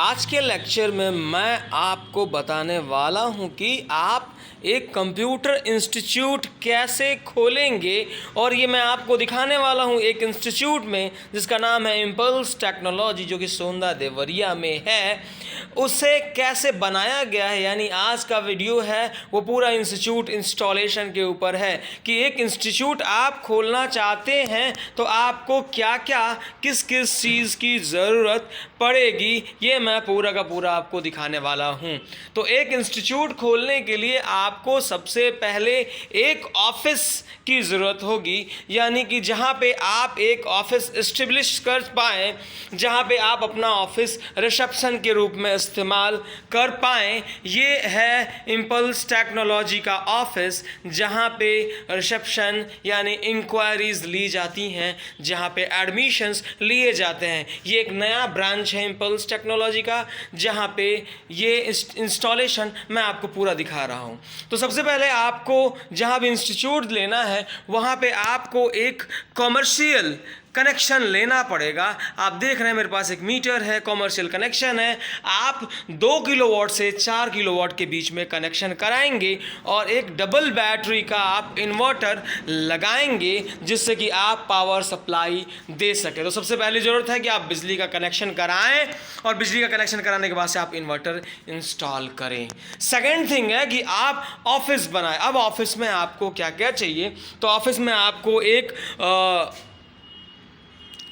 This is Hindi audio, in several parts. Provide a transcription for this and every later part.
आज के लेक्चर में मैं आपको बताने वाला हूं कि आप एक कंप्यूटर इंस्टीट्यूट कैसे खोलेंगे, और ये मैं आपको दिखाने वाला हूं एक इंस्टीट्यूट में जिसका नाम है इम्पल्स टेक्नोलॉजी, जो कि सोंदा देवरिया में है। उसे कैसे बनाया गया है, यानी आज का वीडियो है वो पूरा इंस्टीट्यूट इंस्टॉलेशन के ऊपर है कि एक इंस्टीट्यूट आप खोलना चाहते हैं तो आपको क्या क्या किस किस चीज़ की ज़रूरत पड़ेगी, ये मैं पूरा का पूरा आपको दिखाने वाला हूँ। तो एक इंस्टीट्यूट खोलने के लिए आपको सबसे पहले एक ऑफिस की ज़रूरत होगी, यानी कि जहाँ पे आप एक ऑफिस इस्टेब्लिश कर पाएँ, जहाँ पे आप अपना ऑफिस रिसेप्शन के रूप में इस्तेमाल कर पाएँ। ये है इम्पल्स टेक्नोलॉजी का ऑफिस, जहाँ पे रिसेप्शन यानी इंक्वायरीज़ ली जाती हैं, जहाँ पे एडमिशन्स लिए जाते हैं। ये एक नया ब्रांच है इम्पल्स टेक्नोलॉजी का, जहाँ पे ये इंस्टॉलेशन मैं आपको पूरा दिखा रहा हूँ। तो सबसे पहले आपको जहाँ भी इंस्टीट्यूट लेना है वहाँ पे आपको एक कॉमर्शियल कनेक्शन लेना पड़ेगा। आप देख रहे हैं मेरे पास एक मीटर है, कॉमर्शियल कनेक्शन है। आप 2 किलोवाट से 4 किलोवाट के बीच में कनेक्शन कराएंगे और एक डबल बैटरी का आप इन्वर्टर लगाएंगे जिससे कि आप पावर सप्लाई दे सकें। तो सबसे पहली ज़रूरत है कि आप बिजली का कनेक्शन कराएं और बिजली का कनेक्शन कराने के बाद से आप इन्वर्टर इंस्टॉल करें। सेकेंड थिंग है कि आप ऑफिस बनाएं। अब ऑफिस में आपको क्या क्या चाहिए, तो ऑफिस में आपको एक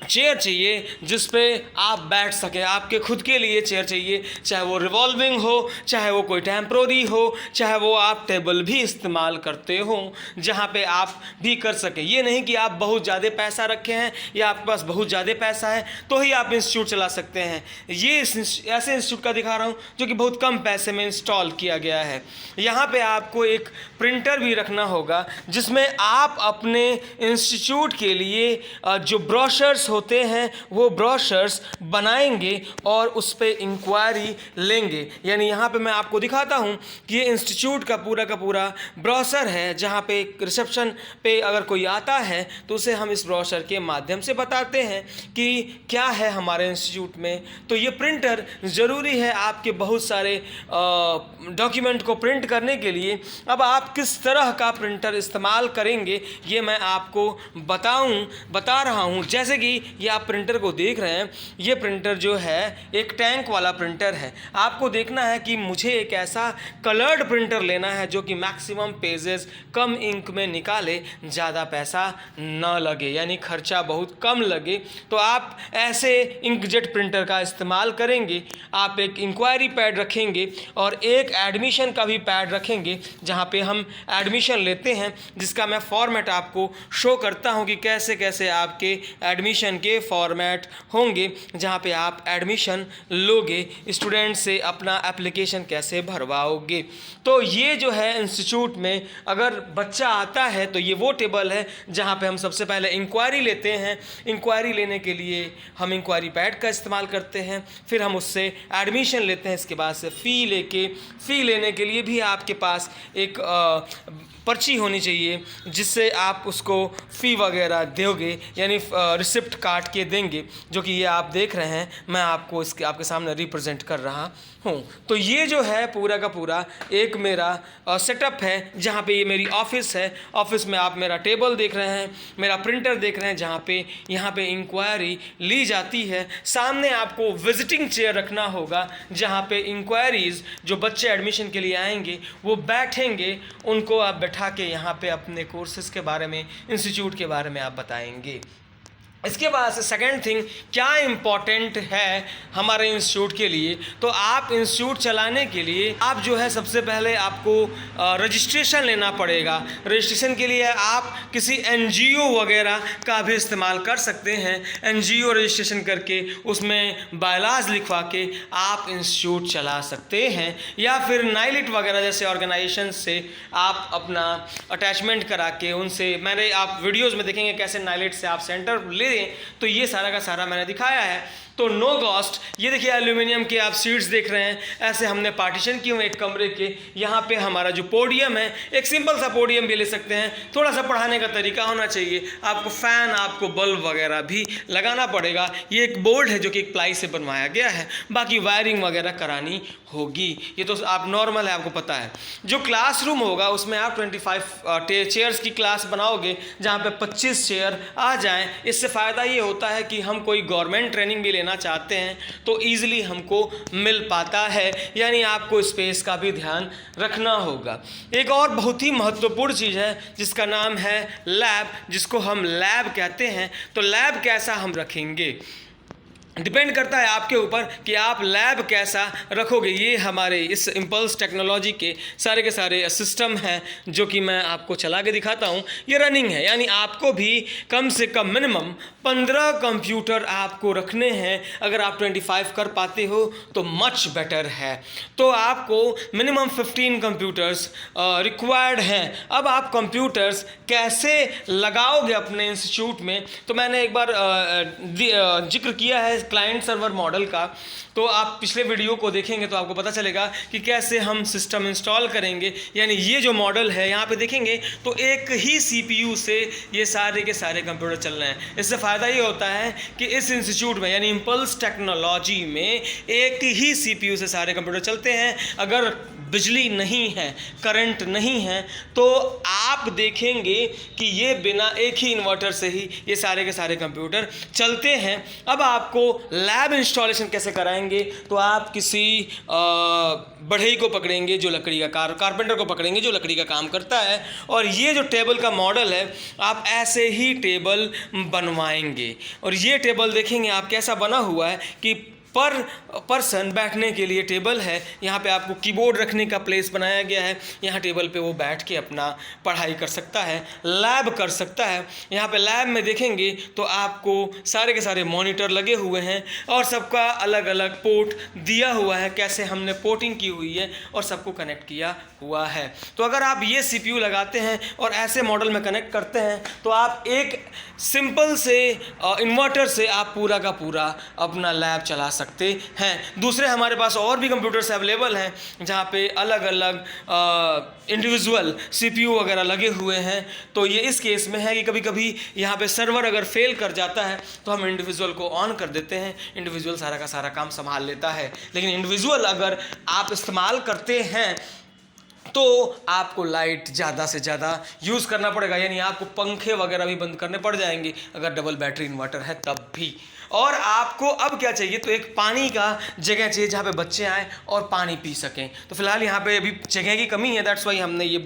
चेयर चाहिए जिस पे आप बैठ सकें। आपके खुद के लिए चेयर चाहिए, चाहे वो रिवॉल्विंग हो, चाहे वो कोई टेम्प्रोरी हो, चाहे वो आप टेबल भी इस्तेमाल करते हो जहाँ पे आप भी कर सकें। ये नहीं कि आप बहुत ज़्यादा पैसा रखे हैं या आपके पास बहुत ज़्यादा पैसा है तो ही आप इंस्टीट्यूट चला सकते हैं। ये ऐसे इंस्टीट्यूट का दिखा रहा हूँ जो कि बहुत कम पैसे में इंस्टॉल किया गया है। यहाँ पे आपको एक प्रिंटर भी रखना होगा जिसमें आप अपने इंस्टीट्यूट के लिए जो ब्रोशर्स होते हैं वो ब्रोशर्स बनाएंगे और उस पे इंक्वायरी लेंगे। यानी यहाँ पे मैं आपको दिखाता हूँ कि ये इंस्टीट्यूट का पूरा ब्रोशर है, जहाँ पे रिसेप्शन पे अगर कोई आता है तो उसे हम इस ब्रोशर के माध्यम से बताते हैं कि क्या है हमारे इंस्टीट्यूट में। तो ये प्रिंटर ज़रूरी है आपके बहुत सारे डॉक्यूमेंट को प्रिंट करने के लिए। अब आप किस तरह का प्रिंटर इस्तेमाल करेंगे ये मैं आपको बता रहा हूँ। जैसे कि ये आप प्रिंटर को देख रहे हैं, ये प्रिंटर जो है एक टैंक वाला प्रिंटर है। आपको देखना है कि मुझे एक ऐसा कलर्ड प्रिंटर लेना है जो कि मैक्सिमम पेजेस कम इंक में निकाले, ज़्यादा पैसा न लगे, यानी खर्चा बहुत कम लगे। तो आप ऐसे इंकजेट प्रिंटर का इस्तेमाल करेंगे। आप एक इंक्वायरी पैड रखेंगे और एक एडमिशन का भी पैड रखेंगे जहाँ पे हम एडमिशन लेते हैं, जिसका मैं फॉर्मेट आपको शो करता हूँ कि कैसे कैसे आपके एडमिशन के फॉर्मेट होंगे, जहाँ पे आप एडमिशन लोगे, स्टूडेंट से अपना एप्लीकेशन कैसे भरवाओगे। तो ये जो है इंस्टीट्यूट में अगर बच्चा आता है तो ये वो टेबल है जहाँ पे हम सबसे पहले इंक्वायरी लेते हैं। इंक्वायरी लेने के लिए हम इंक्वायरी पैड का इस्तेमाल करते हैं, फिर हम उससे एडमिशन लेते हैं। इसके बाद से फ़ी लेने के लिए भी आपके पास एक पर्ची होनी चाहिए जिससे आप उसको फ़ी वगैरह दोगे, यानी रिसिप्ट काट के देंगे, जो कि ये आप देख रहे हैं, मैं आपको इसके आपके सामने रिप्रेजेंट कर रहा हूँ। तो ये जो है पूरा का पूरा एक मेरा सेटअप है जहाँ पे ये मेरी ऑफिस है। ऑफिस में आप मेरा टेबल देख रहे हैं, मेरा प्रिंटर देख रहे हैं, जहाँ पे यहाँ पे इंक्वायरी ली जाती है। सामने आपको विजिटिंग चेयर रखना होगा जहाँ पे इंक्वायरीज़ जो बच्चे एडमिशन के लिए आएंगे वो बैठेंगे, उनको आप बैठा के यहाँ पे अपने कोर्सेज़ के बारे में, इंस्टीट्यूट के बारे में आप बताएंगे। इसके बाद से सेकेंड थिंग क्या इम्पॉर्टेंट है हमारे इंस्टीट्यूट के लिए, तो आप इंस्टीट्यूट चलाने के लिए आप जो है सबसे पहले आपको रजिस्ट्रेशन लेना पड़ेगा। रजिस्ट्रेशन के लिए आप किसी एनजीओ वगैरह का भी इस्तेमाल कर सकते हैं। एनजीओ रजिस्ट्रेशन करके उसमें बायलाज लिखवा के आप इंस्टीट्यूट चला सकते हैं, या फिर नाइलिट वगैरह जैसे ऑर्गेनाइजेशन से आप अपना अटैचमेंट करा के उनसे, मैंने आप वीडियोज़ में देखेंगे कैसे नाइलिट से आप सेंटर ले, तो ये सारा का सारा मैंने दिखाया है। तो नो कॉस्ट। ये देखिए एल्यूमिनियम के आप सीट्स देख रहे हैं, ऐसे हमने पार्टीशन किए हुए एक कमरे के। यहाँ पे हमारा जो पोडियम है, एक सिंपल सा पोडियम भी ले सकते हैं, थोड़ा सा पढ़ाने का तरीका होना चाहिए। आपको फ़ैन, आपको बल्ब वगैरह भी लगाना पड़ेगा। ये एक बोर्ड है जो कि एक प्लाई से बनवाया गया है, बाकी वायरिंग वगैरह करानी होगी। ये तो आप नॉर्मल है, आपको पता है। जो क्लासरूम होगा उसमें आप 25 चेयर्स की क्लास बनाओगे, जहाँ पे 25 चेयर आ जाएं। इससे फ़ायदा ये होता है कि हम कोई गवर्नमेंट ट्रेनिंग भी लेना चाहते हैं तो ईज़िली हमको मिल पाता है, यानी आपको स्पेस का भी ध्यान रखना होगा। एक और बहुत ही महत्वपूर्ण चीज़ है जिसका नाम है लैब, जिसको हम लैब कहते हैं। तो लैब कैसा हम रखेंगे डिपेंड करता है आपके ऊपर कि आप लैब कैसा रखोगे। ये हमारे इस इम्पल्स टेक्नोलॉजी के सारे सिस्टम हैं जो कि मैं आपको चला के दिखाता हूँ। ये रनिंग है, यानी आपको भी कम से कम मिनिमम 15 कंप्यूटर आपको रखने हैं। अगर आप 25 कर पाते हो तो मच बेटर है। तो आपको मिनिमम 15 कंप्यूटर्स रिक्वायर्ड हैं। अब आप कंप्यूटर्स कैसे लगाओगे अपने इंस्टीट्यूट में, तो मैंने एक बार जिक्र किया है क्लाइंट सर्वर मॉडल का। तो आप पिछले वीडियो को देखेंगे तो आपको पता चलेगा कि कैसे हम सिस्टम इंस्टॉल करेंगे। यानी ये जो मॉडल है, यहाँ पे देखेंगे तो एक ही CPU से ये सारे के सारे कंप्यूटर चल रहे हैं। इससे फ़ायदा ये होता है कि इस इंस्टीट्यूट में यानी इम्पल्स टेक्नोलॉजी में एक ही CPU से सारे कंप्यूटर चलते हैं। अगर बिजली नहीं है, करंट नहीं है, तो आप देखेंगे कि ये बिना एक ही इन्वर्टर से ही ये सारे के सारे कंप्यूटर चलते हैं। अब आपको लैब इंस्टॉलेशन कैसे कराएंगे, तो आप किसी बढ़ई को पकड़ेंगे जो लकड़ी का कारपेंटर को पकड़ेंगे जो लकड़ी का काम करता है, और ये जो टेबल का मॉडल है आप ऐसे ही टेबल बनवाएंगे। और ये टेबल देखेंगे आप कैसा बना हुआ है कि पर पर्सन बैठने के लिए टेबल है। यहाँ पे आपको कीबोर्ड रखने का प्लेस बनाया गया है। यहाँ टेबल पे वो बैठ के अपना पढ़ाई कर सकता है, लैब कर सकता है। यहाँ पे लैब में देखेंगे तो आपको सारे के सारे मॉनिटर लगे हुए हैं और सबका अलग अलग पोर्ट दिया हुआ है, कैसे हमने पोर्टिंग की हुई है और सबको कनेक्ट किया हुआ है। तो अगर आप ये CPU लगाते हैं और ऐसे मॉडल में कनेक्ट करते हैं तो आप एक सिंपल से इन्वर्टर से आप पूरा का पूरा अपना लैब चला सकते हैं। दूसरे हमारे पास और भी कंप्यूटर्स अवेलेबल हैं जहाँ पे अलग अलग इंडिविजुअल CPU वगैरह लगे हुए हैं। तो ये इस केस में है कि कभी कभी यहाँ पे सर्वर अगर फेल कर जाता है तो हम इंडिविजुअल को ऑन कर देते हैं, इंडिविजुअल सारा का सारा काम संभाल लेता है। लेकिन इंडिविजुअल अगर आप इस्तेमाल करते हैं तो आपको लाइट ज़्यादा से ज़्यादा यूज़ करना पड़ेगा, यानी आपको पंखे वगैरह भी बंद करने पड़ जाएंगे अगर डबल बैटरी इन्वर्टर है तब भी। और आपको अब क्या चाहिए, तो एक पानी का जगह चाहिए जहाँ पे बच्चे आएँ और पानी पी सकें। तो फिलहाल यहाँ पे अभी जगह की कमी है, दैट्स वाई हमने ये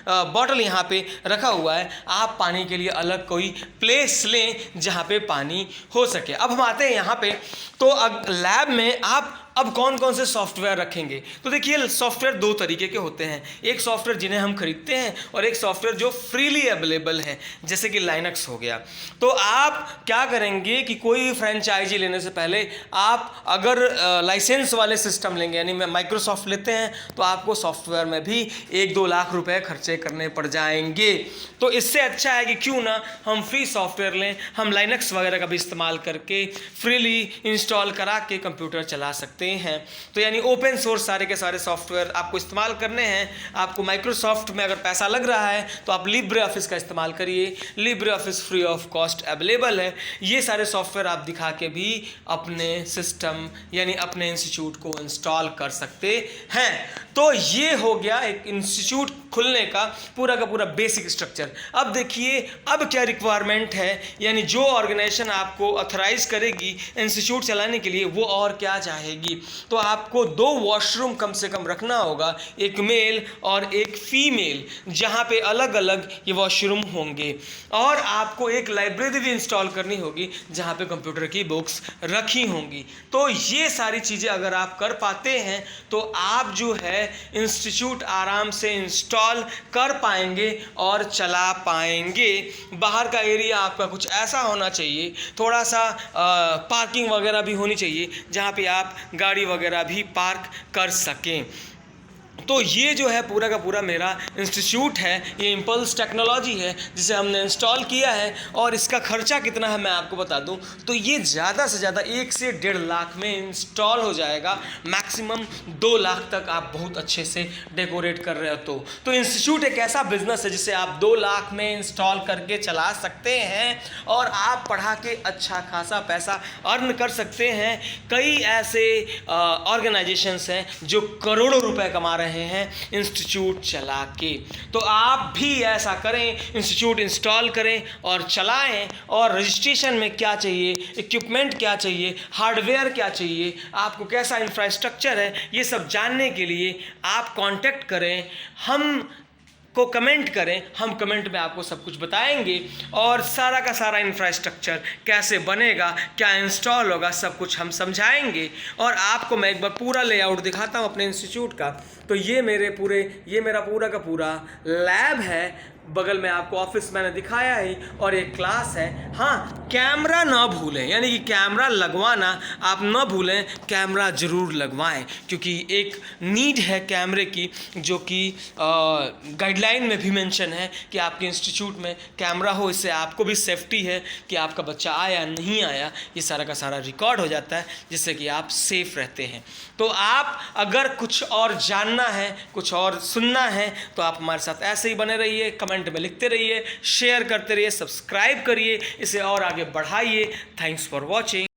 बॉटल यहाँ पे रखा हुआ है। आप पानी के लिए अलग कोई प्लेस लें जहाँ पे पानी हो सके। अब हम आते हैं यहाँ पे, तो लैब में आप अब कौन कौन से सॉफ्टवेयर रखेंगे, तो देखिए सॉफ्टवेयर दो तरीके के होते हैं। एक सॉफ्टवेयर जिन्हें हम खरीदते हैं और एक सॉफ्टवेयर जो फ्रीली अवेलेबल है, जैसे कि लाइनक्स हो गया। तो आप क्या करेंगे कि कोई फ्रेंचाइजी लेने से पहले आप अगर लाइसेंस वाले सिस्टम लेंगे, यानी माइक्रोसॉफ्ट लेते हैं, तो आपको सॉफ्टवेयर में भी 1-2 लाख रुपए खर्चे करने पड़ जाएंगे। तो इससे अच्छा है कि क्यों ना हम फ्री सॉफ्टवेयर लें, हम लाइनक्स वगैरह का भी इस्तेमाल करके फ्रीली इंस्टॉल करा के कंप्यूटर चला सकते हैं। तो यानी ओपन सोर्स सारे के सारे सॉफ्टवेयर आपको इस्तेमाल करने हैं। आपको माइक्रोसॉफ्ट में अगर पैसा लग रहा है तो आप लिब्रे ऑफिस का इस्तेमाल करिए, Libre office free of cost available है। ये सारे सॉफ्टवेयर आप दिखा के भी अपने सिस्टम यानी अपने इंस्टीट्यूट को इंस्टॉल कर सकते हैं। तो ये हो गया एक इंस्टीट्यूट खुलने का पूरा बेसिक स्ट्रक्चर। अब देखिए अब क्या रिक्वायरमेंट है, यानी जो ऑर्गेनाइजेशन आपको ऑथराइज करेगी इंस्टीट्यूट चलाने के लिए वो और क्या चाहेगी। तो आपको 2 वॉशरूम कम से कम रखना होगा, एक मेल और एक फीमेल, जहाँ पे अलग अलग ये वॉशरूम होंगे। और आपको एक लाइब्रेरी भी इंस्टॉल करनी होगी जहाँ पे कंप्यूटर की बुक्स रखी होंगी। तो ये सारी चीज़ें अगर आप कर पाते हैं तो आप जो है इंस्टीट्यूट आराम से इंस्टॉल कर पाएंगे और चला पाएंगे। बाहर का एरिया आपका कुछ ऐसा होना चाहिए, थोड़ा सा पार्किंग वगैरह भी होनी चाहिए जहाँ पे आप गाड़ी वगैरह भी पार्क कर सकें। तो ये जो है पूरा का पूरा मेरा इंस्टीट्यूट है, ये इम्पल्स टेक्नोलॉजी है जिसे हमने इंस्टॉल किया है। और इसका खर्चा कितना है मैं आपको बता दूं, तो ये ज़्यादा से ज़्यादा 1 से 1.5 लाख में इंस्टॉल हो जाएगा। मैक्सिमम 2 लाख तक आप बहुत अच्छे से डेकोरेट कर रहे हो तो इंस्टीट्यूट एक ऐसा बिजनेस है जिसे आप 2 लाख में इंस्टॉल करके चला सकते हैं और आप पढ़ा के अच्छा खासा पैसा अर्न कर सकते हैं। कई ऐसे ऑर्गेनाइजेशंस हैं जो करोड़ों रुपए कमा रहे हैं इंस्टीट्यूट चला के। तो आप भी ऐसा करें, इंस्टीट्यूट इंस्टॉल करें और चलाएं। और रजिस्ट्रेशन में क्या चाहिए, इक्विपमेंट क्या चाहिए, हार्डवेयर क्या चाहिए, आपको कैसा इंफ्रास्ट्रक्चर है, ये सब जानने के लिए आप कांटेक्ट करें, हम को कमेंट करें, हम कमेंट में आपको सब कुछ बताएंगे। और सारा का सारा इंफ्रास्ट्रक्चर कैसे बनेगा, क्या इंस्टॉल होगा, सब कुछ हम समझाएंगे। और आपको मैं एक बार पूरा लेआउट दिखाता हूँ अपने इंस्टीट्यूट का। तो ये मेरा पूरा का पूरा लैब है, बगल में आपको ऑफिस मैंने दिखाया ही, और एक क्लास है। हाँ, कैमरा ना भूलें, यानी कि कैमरा लगवाना आप ना भूलें, कैमरा ज़रूर लगवाएं, क्योंकि एक नीड है कैमरे की, जो कि गाइडलाइन में भी मेंशन है कि आपके इंस्टीट्यूट में कैमरा हो। इससे आपको भी सेफ्टी है कि आपका बच्चा आया नहीं आया, ये सारा का सारा रिकॉर्ड हो जाता है, जिससे कि आप सेफ रहते हैं। तो आप अगर कुछ और जानना है, कुछ और सुनना है, तो आप हमारे साथ ऐसे ही बने रहिए, कमेंट में लिखते रहिए, शेयर करते रहिए, सब्सक्राइब करिए, इसे और आगे बढ़ाइए। Thanks for watching.